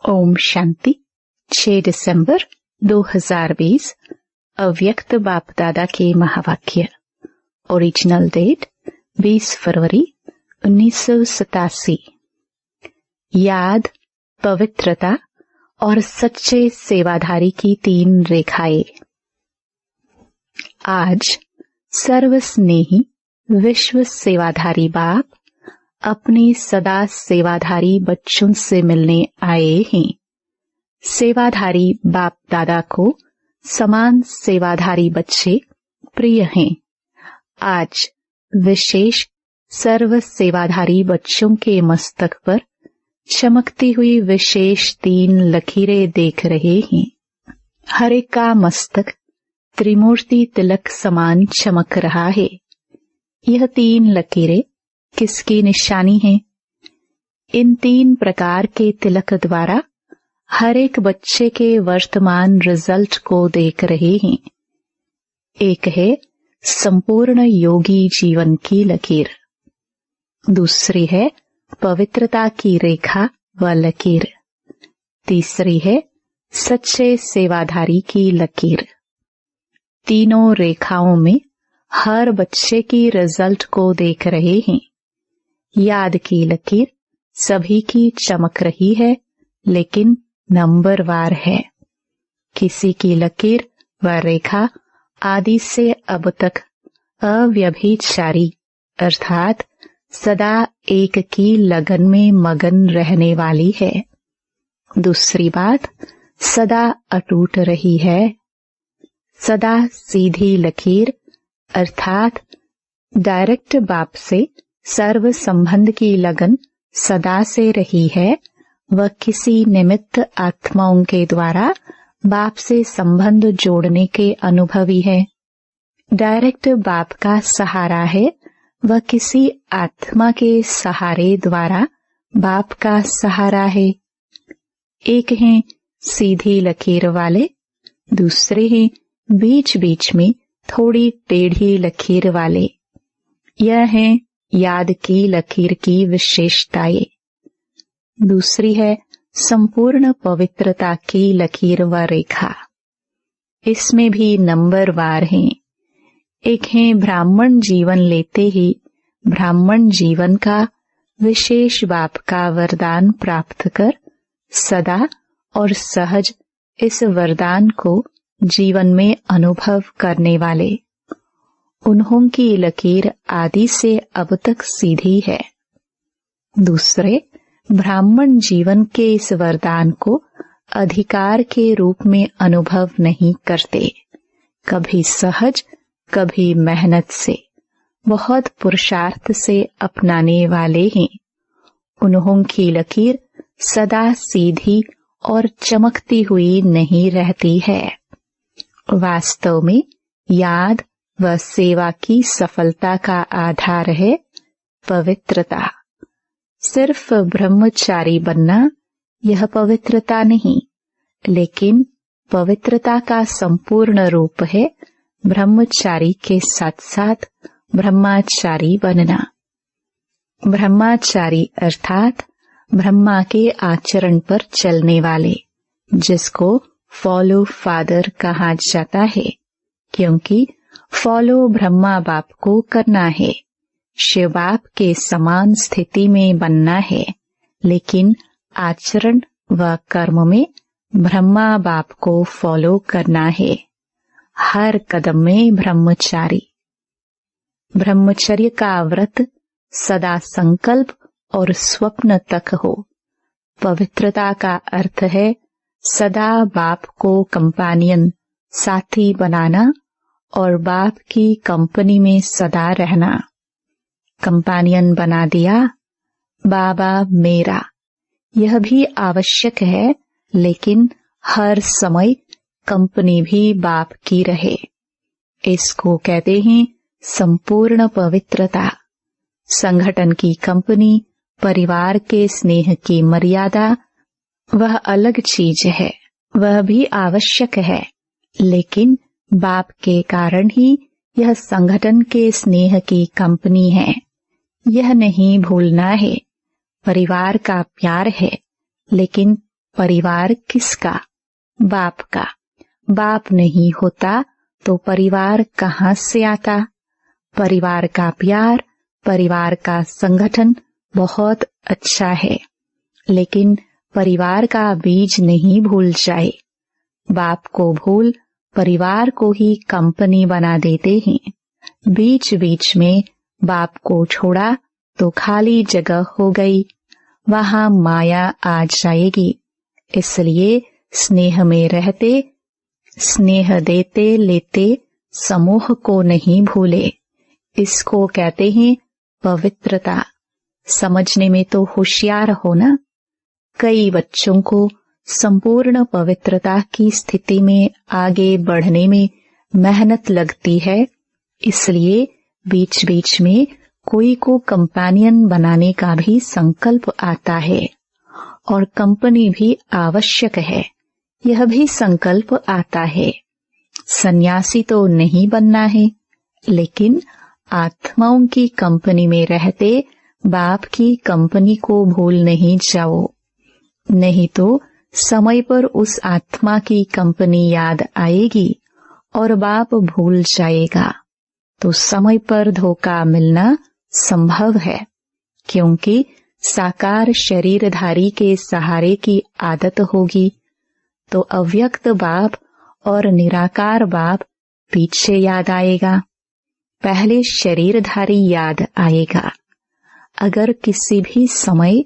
ओम शांति। 6 दिसंबर 2020 अव्यक्त बाप दादा के महावाक्य। ओरिजिनल डेट 20 फरवरी 1987। याद, पवित्रता और सच्चे सेवाधारी की 3 रेखाएं। आज सर्वस्नेही विश्व सेवाधारी बाप अपने सदा सेवाधारी बच्चों से मिलने आए हैं। सेवाधारी बाप दादा को समान सेवाधारी बच्चे प्रिय हैं। आज विशेष सर्व सेवाधारी बच्चों के मस्तक पर चमकती हुई विशेष 3 लकीरें देख रहे हैं। हर एक का मस्तक त्रिमूर्ति तिलक समान चमक रहा है। यह 3 लकीरें किसकी निशानी है? इन 3 प्रकार के तिलक द्वारा हर एक बच्चे के वर्तमान रिजल्ट को देख रहे हैं। एक है संपूर्ण योगी जीवन की लकीर, दूसरी है पवित्रता की रेखा व लकीर, तीसरी है सच्चे सेवाधारी की लकीर। तीनों रेखाओं में हर बच्चे की रिजल्ट को देख रहे हैं। याद की लकीर सभी की चमक रही है, लेकिन नंबरवार है। किसी की लकीर व रेखा आदि से अब तक अव्यभिचारी अर्थात सदा एक की लगन में मगन रहने वाली है। दूसरी बात, सदा अटूट रही है। सदा सीधी लकीर अर्थात डायरेक्ट बाप से सर्व संबंध की लगन सदा से रही है। वह किसी निमित्त आत्माओं के द्वारा बाप से संबंध जोड़ने के अनुभवी है। डायरेक्ट बाप का सहारा है। वह किसी आत्मा के सहारे द्वारा बाप का सहारा है। एक हैं सीधी लकीर वाले, दूसरे हैं बीच बीच में थोड़ी टेढ़ी लकीर वाले। यह है याद की लकीर की विशेषताएं। दूसरी है संपूर्ण पवित्रता की लकीर व रेखा। इसमें भी नंबरवार हैं। एक है ब्राह्मण जीवन लेते ही ब्राह्मण जीवन का विशेष बाप का वरदान प्राप्त कर सदा और सहज इस वरदान को जीवन में अनुभव करने वाले। उन्हों की लकीर आदि से अब तक सीधी है। दूसरे ब्राह्मण जीवन के इस वरदान को अधिकार के रूप में अनुभव नहीं करते। कभी सहज, कभी मेहनत से, बहुत पुरुषार्थ से अपनाने वाले हैं। उन्हों की लकीर सदा सीधी और चमकती हुई नहीं रहती है। वास्तव में याद व सेवा की सफलता का आधार है पवित्रता। सिर्फ ब्रह्मचारी बनना यह पवित्रता नहीं, लेकिन पवित्रता का संपूर्ण रूप है ब्रह्मचारी के साथ साथ ब्रह्मचारी बनना। ब्रह्मचारी अर्थात ब्रह्मा के आचरण पर चलने वाले, जिसको फॉलो फादर कहा जाता है, क्योंकि फॉलो ब्रह्मा बाप को करना है। शिव बाप के समान स्थिति में बनना है, लेकिन आचरण व कर्म में ब्रह्मा बाप को फॉलो करना है। हर कदम में ब्रह्मचारी। ब्रह्मचर्य का व्रत सदा संकल्प और स्वप्न तक हो। पवित्रता का अर्थ है सदा बाप को कंपानियन साथी बनाना और बाप की कंपनी में सदा रहना। कंपानियन बना दिया बाबा मेरा, यह भी आवश्यक है, लेकिन हर समय कंपनी भी बाप की रहे। इसको कहते हैं संपूर्ण पवित्रता। संगठन की कंपनी, परिवार के स्नेह की मर्यादा वह अलग चीज है, वह भी आवश्यक है, लेकिन बाप के कारण ही यह संगठन के स्नेह की कंपनी है। यह नहीं भूलना है। परिवार का प्यार है, लेकिन परिवार किसका? बाप का। बाप नहीं होता तो परिवार कहाँ से आता? परिवार का प्यार, परिवार का संगठन बहुत अच्छा है, लेकिन परिवार का बीज नहीं भूल जाए। बाप को भूल परिवार को ही कंपनी बना देते हैं। बीच बीच में बाप को छोड़ा तो खाली जगह हो गई, वहां माया आ जाएगी। इसलिए स्नेह में रहते, स्नेह देते लेते समूह को नहीं भूले। इसको कहते हैं पवित्रता। समझने में तो होशियार हो ना। कई बच्चों को संपूर्ण पवित्रता की स्थिति में आगे बढ़ने में मेहनत लगती है, इसलिए बीच बीच में कोई को कंपेनियन बनाने का भी संकल्प आता है, और कंपनी भी आवश्यक है, यह भी संकल्प आता है। सन्यासी तो नहीं बनना है, लेकिन आत्माओं की कंपनी में रहते बाप की कंपनी को भूल नहीं जाओ, नहीं तो समय पर उस आत्मा की कंपनी याद आएगी और बाप भूल जाएगा, तो समय पर धोखा मिलना संभव है। क्योंकि साकार शरीरधारी के सहारे की आदत होगी, तो अव्यक्त बाप और निराकार बाप पीछे याद आएगा, पहले शरीरधारी याद आएगा। अगर किसी भी समय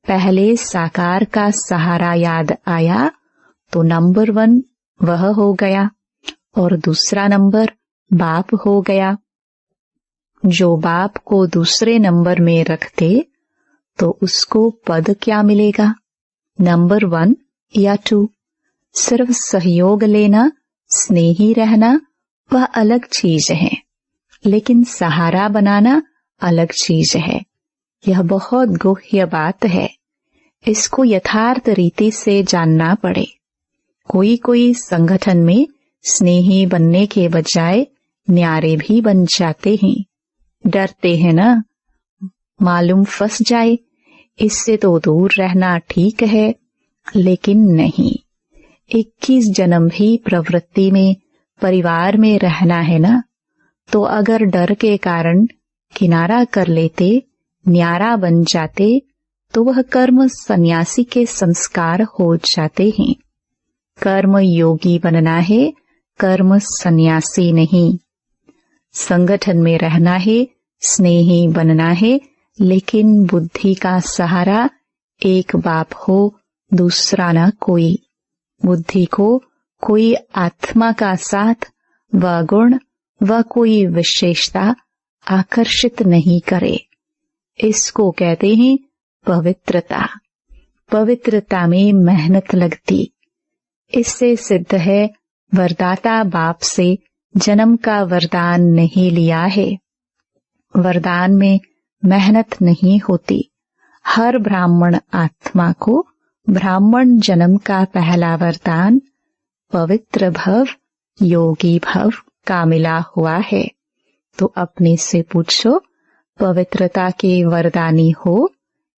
पहले साकार का सहारा याद आया तो नंबर 1 वह हो गया और दूसरा नंबर बाप हो गया। जो बाप को दूसरे नंबर में रखते तो उसको पद क्या मिलेगा? नंबर 1 या 2। सिर्फ सहयोग लेना, स्नेही रहना वह अलग चीज है, लेकिन सहारा बनाना अलग चीज है। यह बहुत गुह्य बात है, इसको यथार्थ रीति से जानना पड़े। कोई कोई संगठन में स्नेही बनने के बजाय न्यारे भी बन जाते हैं। डरते हैं ना, मालूम फंस जाए, इससे तो दूर रहना ठीक है, लेकिन नहीं। 21 जन्म भी प्रवृत्ति में परिवार में रहना है ना, तो अगर डर के कारण किनारा कर लेते, न्यारा बन जाते, तो वह कर्म सन्यासी के संस्कार हो जाते हैं। कर्म योगी बनना है, कर्म सन्यासी नहीं। संगठन में रहना है, स्नेही बनना है, लेकिन बुद्धि का सहारा एक बाप हो, दूसरा न कोई। बुद्धि को कोई आत्मा का साथ व गुण व कोई विशेषता आकर्षित नहीं करे। इसको कहते हैं पवित्रता। पवित्रता में मेहनत लगती। इससे सिद्ध है वरदाता बाप से जन्म का वरदान नहीं लिया है। वरदान में मेहनत नहीं होती। हर ब्राह्मण आत्मा को ब्राह्मण जन्म का पहला वरदान पवित्र भव, योगी भव का मिला हुआ है। तो अपने से पूछो, पवित्रता के वरदानी हो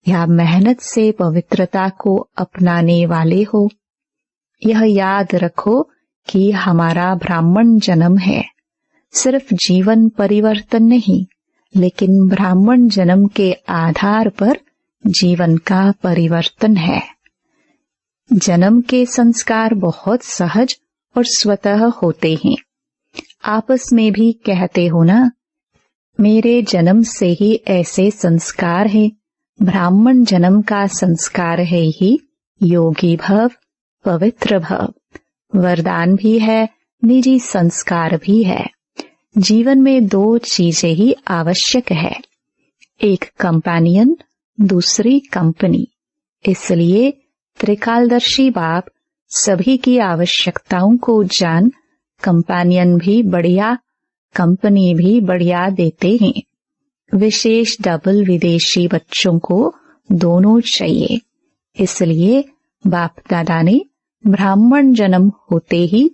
या मेहनत से पवित्रता को अपनाने वाले हो? यह याद रखो कि हमारा ब्राह्मण जन्म है। सिर्फ जीवन परिवर्तन नहीं, लेकिन ब्राह्मण जन्म के आधार पर जीवन का परिवर्तन है। जन्म के संस्कार बहुत सहज और स्वतः होते हैं। आपस में भी कहते हो ना, मेरे जन्म से ही ऐसे संस्कार है। ब्राह्मण जन्म का संस्कार है ही योगी भव, पवित्र भव। वरदान भी है, निजी संस्कार भी है। जीवन में 2 चीजें ही आवश्यक है, एक कंपेनियन, दूसरी कंपनी। इसलिए त्रिकालदर्शी बाप सभी की आवश्यकताओं को जान कंपेनियन भी बढ़िया, कंपनी भी बढ़िया देते हैं। विशेष डबल विदेशी बच्चों को दोनों चाहिए। इसलिए बाप दादा ने ब्राह्मण जन्म होते ही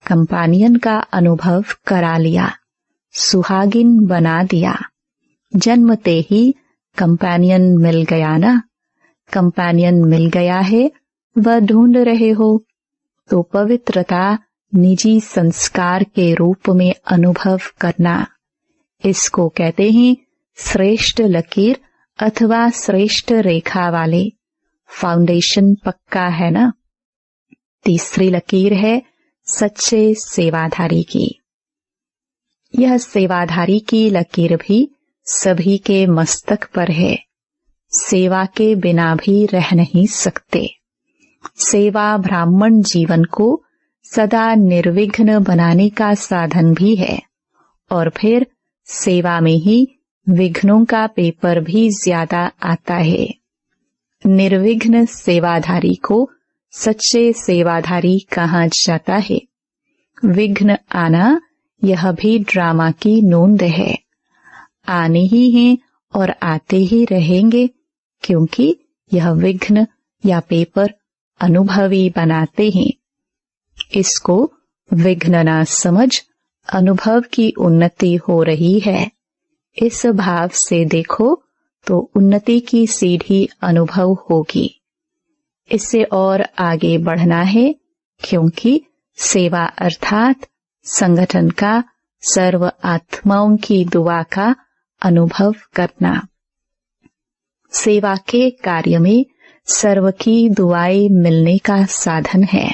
कंपेनियन का अनुभव करा लिया, सुहागिन बना दिया। जन्मते ही कंपेनियन मिल गया ना। कंपेनियन मिल गया है व ढूंढ रहे हो तो पवित्रता निजी संस्कार के रूप में अनुभव करना। इसको कहते हैं श्रेष्ठ लकीर अथवा श्रेष्ठ रेखा वाले। फाउंडेशन पक्का है ना। तीसरी लकीर है सच्चे सेवाधारी की। यह सेवाधारी की लकीर भी सभी के मस्तक पर है। सेवा के बिना भी रह नहीं सकते। सेवा ब्राह्मण जीवन को सदा निर्विघ्न बनाने का साधन भी है, और फिर सेवा में ही विघ्नों का पेपर भी ज्यादा आता है। निर्विघ्न सेवाधारी को सच्चे सेवाधारी कहा जाता है। विघ्न आना यह भी ड्रामा की नोंद है। आने ही हैं और आते ही रहेंगे, क्योंकि यह विघ्न या पेपर अनुभवी बनाते हैं। इसको विघ्न ना समझ अनुभव की उन्नति हो रही है, इस भाव से देखो तो उन्नति की सीढ़ी अनुभव होगी। इससे और आगे बढ़ना है, क्योंकि सेवा अर्थात संगठन का सर्व आत्माओं की दुआ का अनुभव करना। सेवा के कार्य में सर्व की दुआएं मिलने का साधन है।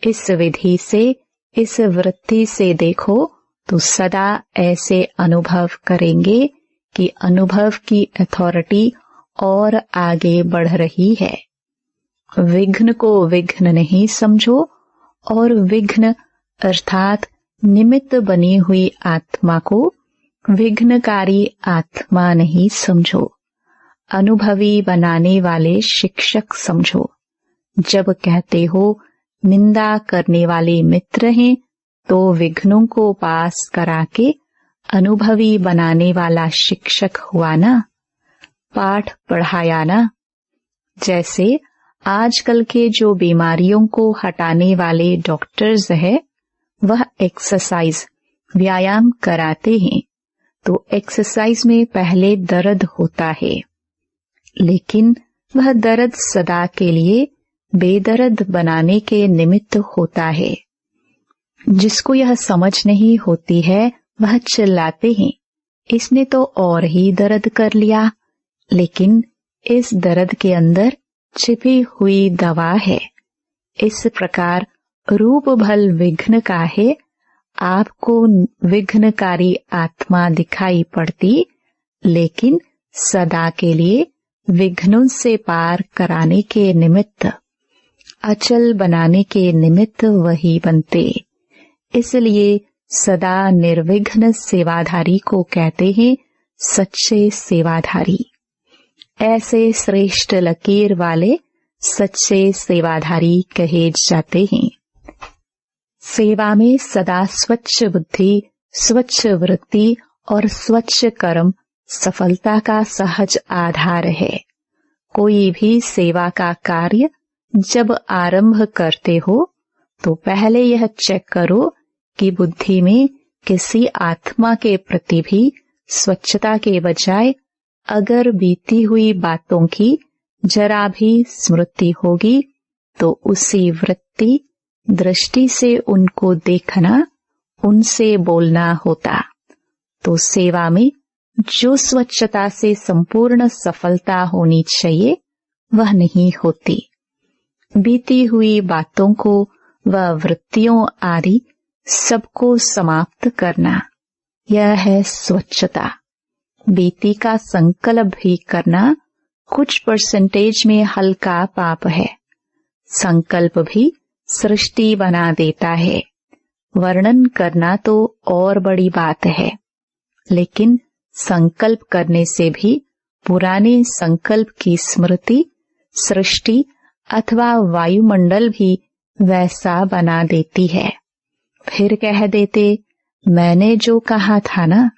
इस विधि से, इस वृत्ति से देखो तो सदा ऐसे अनुभव करेंगे कि अनुभव की अथॉरिटी और आगे बढ़ रही है। विघ्न को विघ्न नहीं समझो और विघ्न अर्थात निमित्त बनी हुई आत्मा को विघ्नकारी आत्मा नहीं समझो। अनुभवी बनाने वाले शिक्षक समझो। जब कहते हो निंदा करने वाले मित्र हैं, तो विघ्नों को पास करा के अनुभवी बनाने वाला शिक्षक हुआ ना, पाठ पढ़ाया ना। जैसे आजकल के जो बीमारियों को हटाने वाले डॉक्टर्स हैं, वह एक्सरसाइज व्यायाम कराते हैं, तो एक्सरसाइज में पहले दर्द होता है, लेकिन वह दर्द सदा के लिए बेदर्द बनाने के निमित्त होता है। जिसको यह समझ नहीं होती है वह चिल्लाते हैं, इसने तो और ही दर्द कर लिया, लेकिन इस दर्द के अंदर छिपी हुई दवा है। इस प्रकार रूप भल विघ्न का है। आपको विघ्नकारी आत्मा दिखाई पड़ती, लेकिन सदा के लिए विघ्नों से पार कराने के निमित्त, अचल बनाने के निमित्त वही बनते। इसलिए सदा निर्विघ्न सेवाधारी को कहते हैं सच्चे सेवाधारी। ऐसे श्रेष्ठ लकीर वाले सच्चे सेवाधारी कहे जाते हैं। सेवा में सदा स्वच्छ बुद्धि, स्वच्छ वृत्ति और स्वच्छ कर्म सफलता का सहज आधार है। कोई भी सेवा का कार्य जब आरंभ करते हो तो पहले यह चेक करो कि बुद्धि में किसी आत्मा के प्रति भी स्वच्छता के बजाय अगर बीती हुई बातों की जरा भी स्मृति होगी तो उसी वृत्ति दृष्टि से उनको देखना, उनसे बोलना होता। तो सेवा में जो स्वच्छता से संपूर्ण सफलता होनी चाहिए वह नहीं होती। बीती हुई बातों को व वृत्तियों आदि सबको समाप्त करना, यह है स्वच्छता। बीती का संकल्प भी करना कुछ परसेंटेज में हल्का पाप है। संकल्प भी सृष्टि बना देता है। वर्णन करना तो और बड़ी बात है, लेकिन संकल्प करने से भी पुराने संकल्प की स्मृति सृष्टि अथवा वायुमंडल भी वैसा बना देती है। फिर कह देते मैंने जो कहा था ना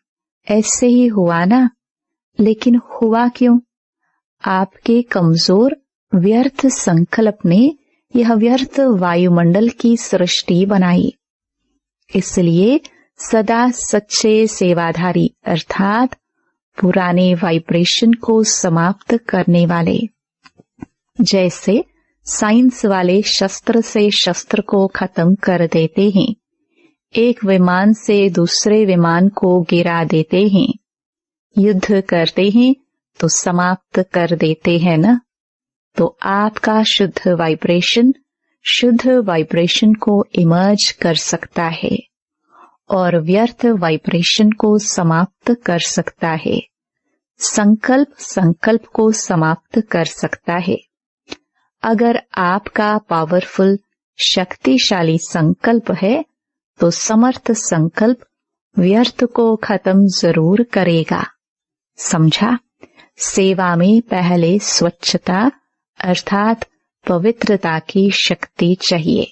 ऐसे ही हुआ ना, लेकिन हुआ क्यों? आपके कमजोर व्यर्थ संकल्प ने यह व्यर्थ वायुमंडल की सृष्टि बनाई। इसलिए सदा सच्चे सेवाधारी अर्थात पुराने वाइब्रेशन को समाप्त करने वाले, जैसे साइंस वाले शस्त्र से शस्त्र को खत्म कर देते हैं, एक विमान से दूसरे विमान को गिरा देते हैं, युद्ध करते हैं तो समाप्त कर देते हैं ना। तो आपका शुद्ध वाइब्रेशन को इमर्ज कर सकता है और व्यर्थ वाइब्रेशन को समाप्त कर सकता है। संकल्प को समाप्त कर सकता है। अगर आपका पावरफुल शक्तिशाली संकल्प है तो समर्थ संकल्प व्यर्थ को खत्म जरूर करेगा। समझा? सेवा में पहले स्वच्छता अर्थात पवित्रता की शक्ति चाहिए।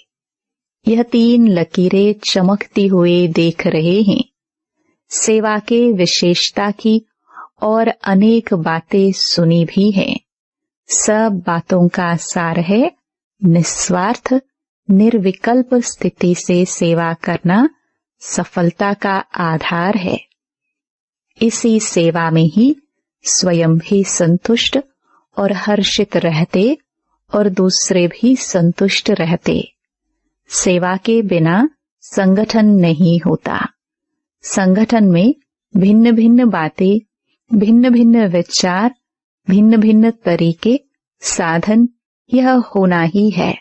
यह 3 लकीरें चमकती हुए देख रहे हैं। सेवा के विशेषता की और अनेक बातें सुनी भी हैं। सब बातों का सार है निस्वार्थ निर्विकल्प स्थिति से सेवा करना सफलता का आधार है। इसी सेवा में ही स्वयं भी संतुष्ट और हर्षित रहते और दूसरे भी संतुष्ट रहते। सेवा के बिना संगठन नहीं होता। संगठन में भिन्न भिन्न बातें, भिन्न भिन्न विचार, भिन्न भिन्न तरीके, साधन यह होना ही है।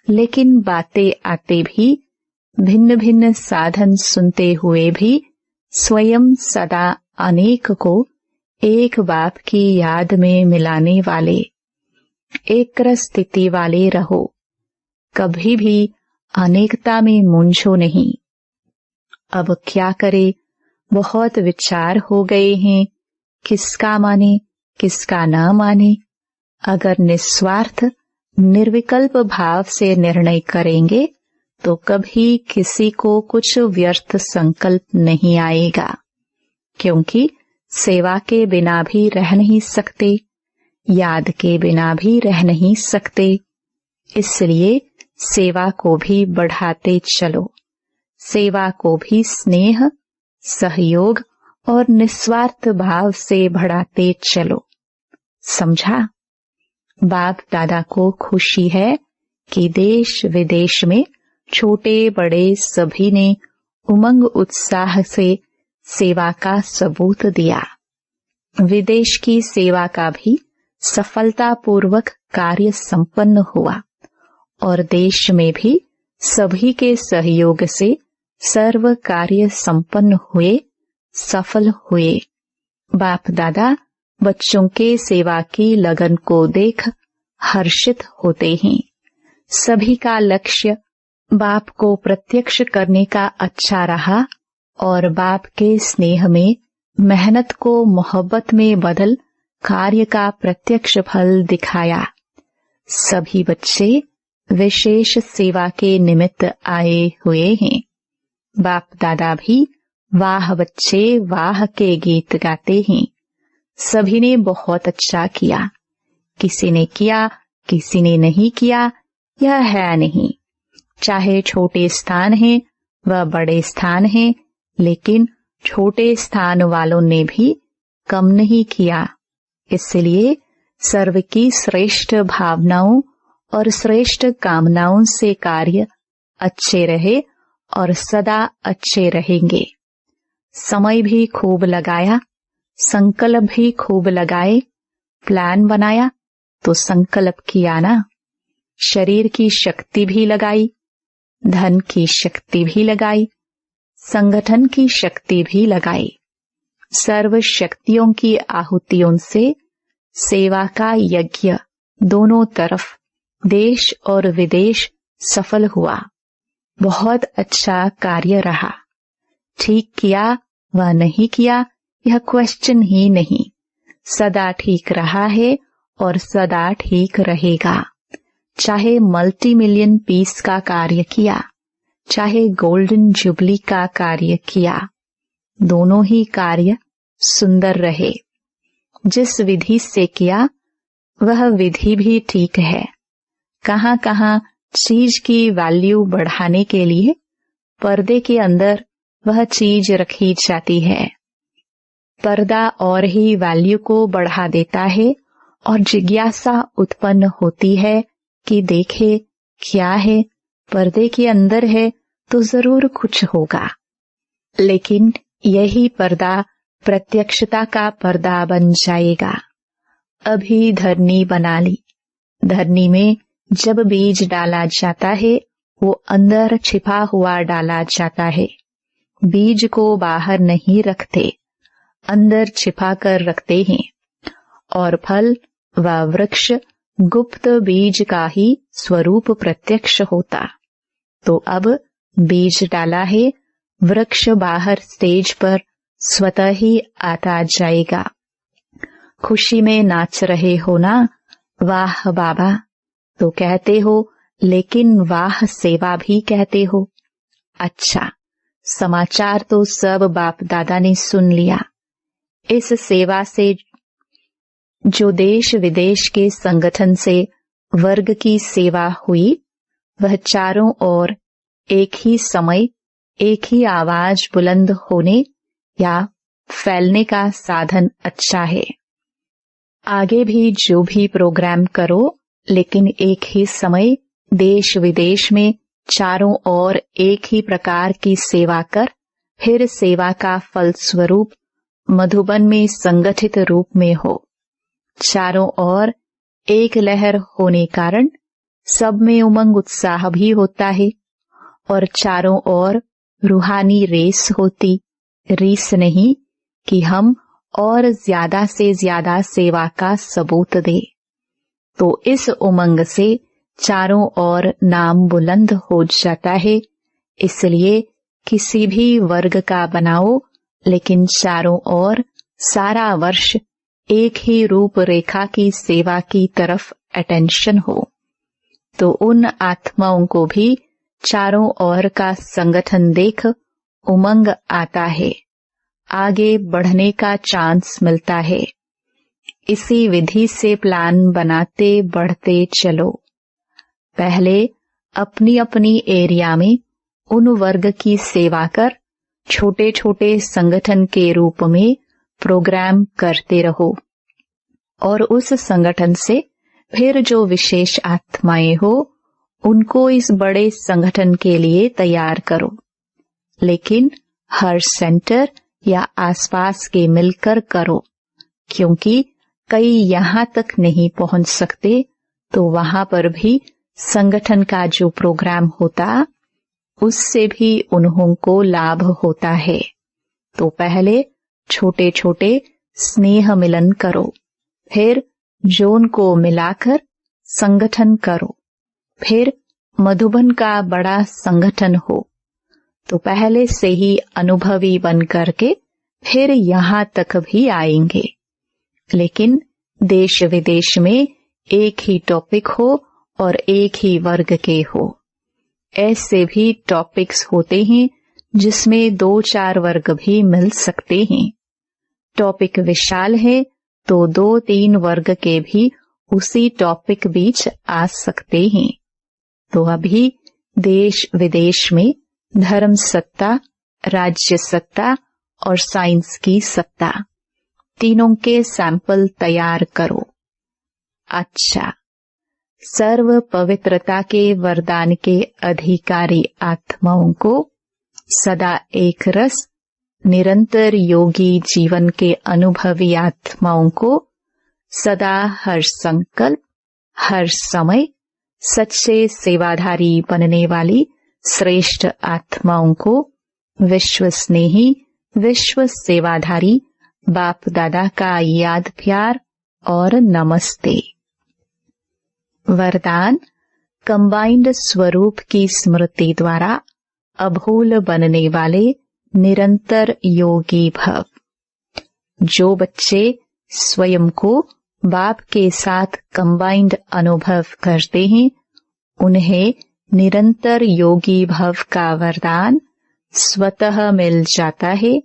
लेकिन बातें आते भी भिन्न भिन्न साधन सुनते हुए भी स्वयं सदा अनेक को एक बाप की याद में मिलाने वाले एकरस स्थिति वाले रहो। कभी भी अनेकता में मूंझो नहीं। अब क्या करे, बहुत विचार हो गए हैं, किसका माने किसका ना माने। अगर निस्वार्थ निर्विकल्प भाव से निर्णय करेंगे तो कभी किसी को कुछ व्यर्थ संकल्प नहीं आएगा, क्योंकि सेवा के बिना भी रह नहीं सकते, याद के बिना भी रह नहीं सकते। इसलिए सेवा को भी बढ़ाते चलो, सेवा को भी स्नेह, सहयोग और निस्वार्थ भाव से बढ़ाते चलो। समझा? बाप दादा को खुशी है कि देश विदेश में छोटे बड़े सभी ने उमंग उत्साह से सेवा का सबूत दिया। विदेश की सेवा का भी सफलतापूर्वक कार्य संपन्न हुआ और देश में भी सभी के सहयोग से सर्व कार्य संपन्न हुए, सफल हुए। बाप दादा बच्चों के सेवा की लगन को देख हर्षित होते हैं। सभी का लक्ष्य बाप को प्रत्यक्ष करने का अच्छा रहा और बाप के स्नेह में मेहनत को मोहब्बत में बदल कार्य का प्रत्यक्ष फल दिखाया। सभी बच्चे विशेष सेवा के निमित्त आए हुए हैं। बाप दादा भी वाह बच्चे वाह के गीत गाते हैं। सभी ने बहुत अच्छा किया। किसी ने किया, किसी ने नहीं किया, यह है नहीं। चाहे छोटे स्थान हैं व बड़े स्थान हैं, लेकिन छोटे स्थान वालों ने भी कम नहीं किया। इसलिए सर्व की श्रेष्ठ भावनाओं और श्रेष्ठ कामनाओं से कार्य अच्छे रहे और सदा अच्छे रहेंगे। समय भी खूब लगाया, संकल्प भी खूब लगाए, प्लान बनाया तो संकल्प किया ना। शरीर की शक्ति भी लगाई, धन की शक्ति भी लगाई, संगठन की शक्ति भी लगाई। सर्व शक्तियों की आहुतियों से सेवा का यज्ञ दोनों तरफ देश और विदेश सफल हुआ। बहुत अच्छा कार्य रहा। ठीक किया व नहीं किया यह क्वेश्चन ही नहीं, सदा ठीक रहा है और सदा ठीक रहेगा। चाहे मल्टी मिलियन पीस का कार्य किया, चाहे गोल्डन जुबली का कार्य किया, दोनों ही कार्य सुंदर रहे। जिस विधि से किया वह विधि भी ठीक है। कहाँ कहाँ चीज की वैल्यू बढ़ाने के लिए पर्दे के अंदर वह चीज रखी जाती है। पर्दा और ही वैल्यू को बढ़ा देता है और जिज्ञासा उत्पन्न होती है कि देखे क्या है, पर्दे के अंदर है तो जरूर कुछ होगा। लेकिन यही पर्दा प्रत्यक्षता का पर्दा बन जाएगा। अभी धरनी बना ली। धरनी में जब बीज डाला जाता है वो अंदर छिपा हुआ डाला जाता है। बीज को बाहर नहीं रखते, अंदर छिपा कर रखते हैं। और फल व वृक्ष गुप्त बीज का ही स्वरूप प्रत्यक्ष होता। तो अब बीज डाला है, वृक्ष बाहर स्टेज पर स्वतः ही आता जाएगा। खुशी में नाच रहे हो ना, वाह बाबा तो कहते हो, लेकिन वाह सेवा भी कहते हो। अच्छा, समाचार तो सब बाप दादा ने सुन लिया। इस सेवा से जो देश विदेश के संगठन से वर्ग की सेवा हुई, वह चारों ओर एक ही समय एक ही आवाज बुलंद होने या फैलने का साधन अच्छा है। आगे भी जो भी प्रोग्राम करो, लेकिन एक ही समय देश विदेश में चारों ओर एक ही प्रकार की सेवा कर, फिर सेवा का फलस्वरूप मधुबन में संगठित रूप में हो। चारों ओर एक लहर होने कारण सब में उमंग उत्साह भी होता है और चारों ओर रूहानी रेस होती, रीस नहीं कि हम और ज्यादा से ज्यादा सेवा का सबूत दे। तो इस उमंग से चारों ओर नाम बुलंद हो जाता है। इसलिए किसी भी वर्ग का बनाओ, लेकिन चारों ओर सारा वर्ष एक ही रूपरेखा की सेवा की तरफ अटेंशन हो, तो उन आत्माओं को भी चारों ओर का संगठन देख उमंग आता है, आगे बढ़ने का चांस मिलता है। इसी विधि से प्लान बनाते बढ़ते चलो। पहले अपनी अपनी एरिया में उन वर्ग की सेवा कर छोटे छोटे संगठन के रूप में प्रोग्राम करते रहो और उस संगठन से फिर जो विशेष आत्माएं हो उनको इस बड़े संगठन के लिए तैयार करो। लेकिन हर सेंटर या आसपास के मिलकर करो, क्योंकि कई यहाँ तक नहीं पहुंच सकते, तो वहां पर भी संगठन का जो प्रोग्राम होता उससे भी उन्हों को लाभ होता है। तो पहले छोटे छोटे स्नेह मिलन करो, फिर जोन को मिलाकर संगठन करो, फिर मधुबन का बड़ा संगठन हो। तो पहले से ही अनुभवी बन करके फिर यहाँ तक भी आएंगे। लेकिन देश विदेश में एक ही टॉपिक हो और एक ही वर्ग के हो। ऐसे भी टॉपिक्स होते हैं जिसमें 2-4 वर्ग भी मिल सकते हैं। टॉपिक विशाल है तो 2-3 वर्ग के भी उसी टॉपिक बीच आ सकते हैं। तो अभी देश विदेश में धर्म सत्ता, राज्य सत्ता और साइंस की सत्ता, तीनों के सैंपल तैयार करो। अच्छा, सर्व पवित्रता के वरदान के अधिकारी आत्माओं को सदा एक रस, निरंतर योगी जीवन के अनुभवी आत्माओं को सदा हर संकल्प, हर समय सच्चे सेवाधारी बनने वाली श्रेष्ठ आत्माओं को विश्व स्नेही, विश्व सेवाधारी बाप दादा का याद प्यार और नमस्ते। वरदान कंबाइंड स्वरूप की स्मृति द्वारा अभूल बनने वाले निरंतर योगी भव। जो बच्चे स्वयं को बाप के साथ कंबाइंड अनुभव करते हैं, उन्हें निरंतर योगी भव का वरदान स्वतः मिल जाता है,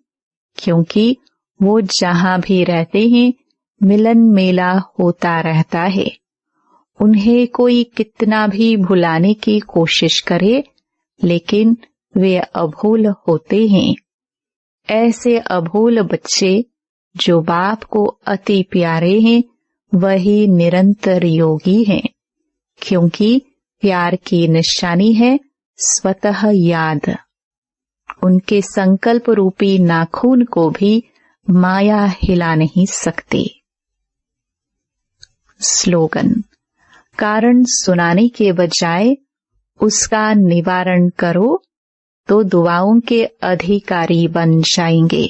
क्योंकि वो जहाँ भी रहते हैं मिलन मेला होता रहता है। उन्हें कोई कितना भी भुलाने की कोशिश करे, लेकिन वे अभूल होते हैं। ऐसे अभूल बच्चे जो बाप को अति प्यारे हैं, वही निरंतर योगी हैं, क्योंकि प्यार की निशानी है स्वतः याद। उनके संकल्प रूपी नाखून को भी माया हिला नहीं सकती। स्लोगन: कारण सुनाने के बजाय उसका निवारण करो तो दुआओं के अधिकारी बन जाएंगे।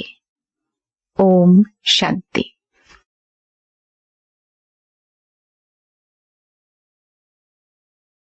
ओम शांति।